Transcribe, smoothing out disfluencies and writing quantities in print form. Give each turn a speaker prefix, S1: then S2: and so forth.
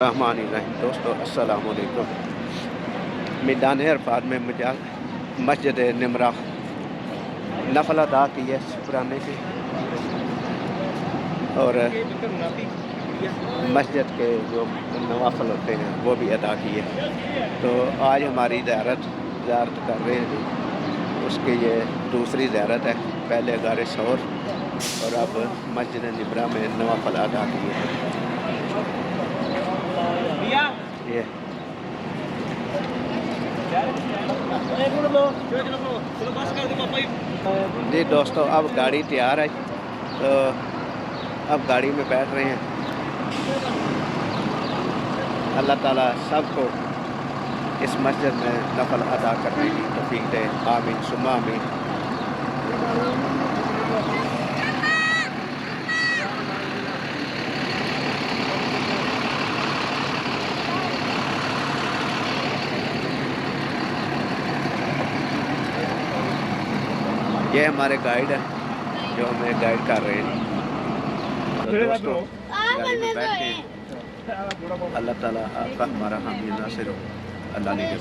S1: रहमानिर्रहीम। दोस्तों अस्सलाम वालेकुम। मैदान अरफात में मुझे मस्जिद निमरा नफल अदा की है शुक्राने की, और मस्जिद के जो नवाफल होते हैं वो भी अदा किए। तो आज हमारी ज़ियारत कर रहे हैं जी, उसकी ये दूसरी ज़ियारत है। पहले गारे शौर और अब मस्जिद निमरा में नवाफल अदा किए हैं। ये जी दोस्तों, अब गाड़ी तैयार है, तो अब गाड़ी में बैठ रहे हैं। अल्लाह ताला सबको इस मस्जिद में नफल अदा करने की तौफीक दे। आमीन सुम्मा आमीन। ये हमारे गाइड है जो हमें गाइड कर रहे हैं। तो दोस्तों गाड़ी में बैठे हैं। अल्लाह ताला आपका हमारा हामी नासिर हो। अल्लाह ने के